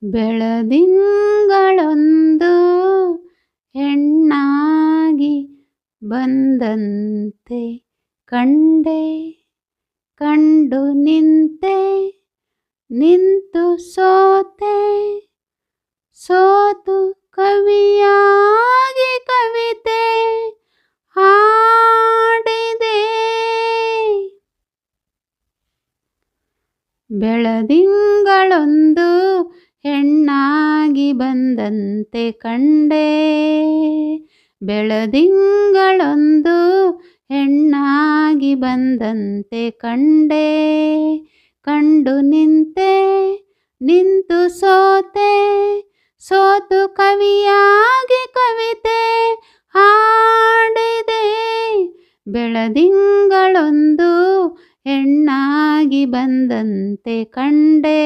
ಬೆಳದಿಂಗಳೊಂದು ಹೆಣ್ಣಾಗಿ ಬಂದಂತೆ ಕಂಡೆ, ಕಂಡು ನಿಂತೆ, ನಿಂತು ಸೋತೆ, ಸೋತು ಕವಿಯಾಗಿ ಕವಿತೆ ಹಾಡಿದೆ. ಬೆಳದಿಂಗಳೊಂದು ಹೆಣ್ಣಾಗಿ ಬಂದಂತೆ ಕಂಡೆ, ಬೆಳದಿಂಗಳೊಂದು ಹೆಣ್ಣಾಗಿ ಬಂದಂತೆ ಕಂಡೆ, ಕಂಡು ನಿಂತೆ, ನಿಂತು ಸೋತೆ, ಸೋತು ಕವಿಯಾಗಿ ಕವಿತೆ ಹಾಡಿದೆ. ಬೆಳದಿಂಗಳೊಂದು ಹೆಣ್ಣಾಗಿ ಬಂದಂತೆ ಕಂಡೆ,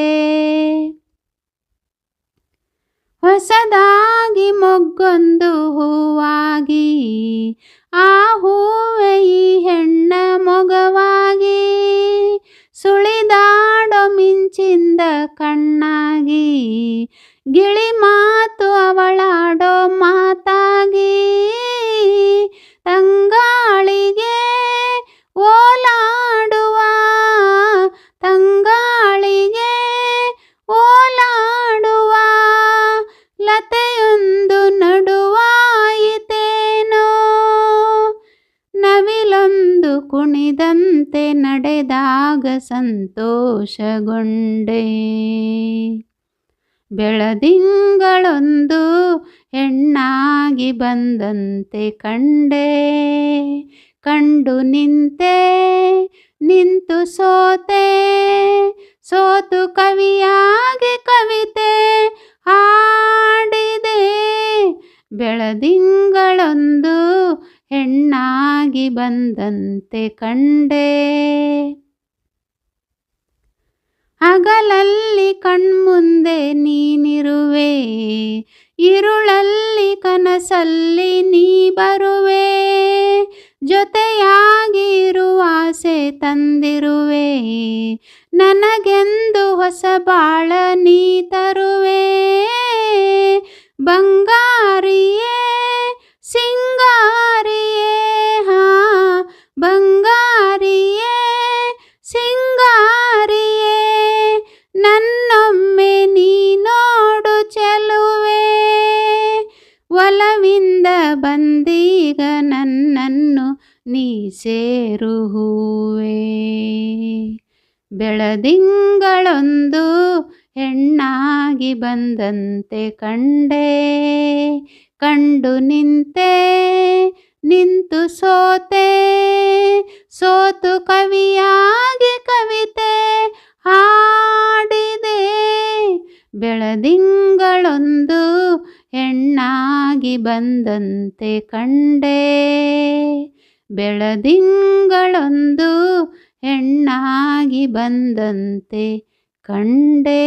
ಹೊಸದಾಗಿ ಮೊಗ್ಗೊಂದು ಹೂವಾಗಿ, ಆ ಹೂವೆ ಈ ಹೆಣ್ಣ ಮೊಗವಾಗಿ, ಸುಳಿದಾಡೋ ಮಿಂಚಿಂದ ಕಣ್ಣಾಗಿ, ಗಿಳಿ ಮಾತು ಅವಳಾಡೋ ಮಾತಾಗಿ, ತಂಗಾಳಿಗೆ ಓಲಾಡುವ, ತಂಗಾಳಿಗೆ ಓಲಾಡುವ ಲತೆಯೊಂದು ನಡುವಾಯಿತೇನೋ, ನವಿಲೊಂದು ಕುಣಿದಂತೆ ನಡೆದಾಗ ಸಂತೋಷಗೊಂಡೆ. ಬೆಳದಿಂಗಳೊಂದು ಹೆಣ್ಣಾಗಿ ಬಂದಂತೆ ಕಂಡೆ, ಕಂಡು ನಿಂತೆ, ನಿಂತು ಸೋತೆ, ಸೋತು ಕವಿಯಾಗಿ ಕವಿತೆ ಹಾಡಿದೆ. ಬೆಳದಿಂಗಳೊಂದು ಹೆಣ್ಣಾಗಿ ಬಂದಂತೆ ಕಂಡೆ, ಹಗಲಲ್ಲಿ ಕಣ್ಮುಂದೆ ನೀನಿರುವೆ, ಇರುಳಲ್ಲಿ ಕನಸಲ್ಲಿ ನೀ ಬರುವೆ, ಜೊತೆಯಾಗಿ ಇರುವ ಆಸೆ ತಂದಿರುವೆ, ನನಗೆಂದು ಹೊಸ ಬಾಳ ನೀ ತರುವೆ. ಬಂಗಾರಿಯೇ ಸಿಂಗಾರಿಯೇ, ಹಾ ಬಂಗಾರಿಯೇ ಸಿಂಗಾರಿಯೇ, ನನ್ನೊಮ್ಮೆ ನೀ ನೋಡು ಚೆಲುವೆ, ಒಲವಿಂದ ಬಂದೀಗ ನನ್ನನ್ನು ನೀ ಸೇರು ಹೂವೇ. ಬೆಳದಿಂಗಳೊಂದು ಹೆಣ್ಣಾಗಿ ಬಂದಂತೆ ಕಂಡೆ, ಕಂಡು ನಿಂತೆ, ನಿಂತು ಸೋತೆ, ಸೋತು ಕವಿಯಾಗಿ ಕವಿತೆ ಹಾಡಿದೆ. ಬೆಳದಿಂಗಳೊಂದು ಹೆಣ್ಣಾಗಿ ಬಂದಂತೆ ಕಂಡೆ, ಬೆಳದಿಂಗಳೊಂದು ಹೆಣ್ಣಾಗಿ ಬಂದಂತೆ ಕಂಡೆ.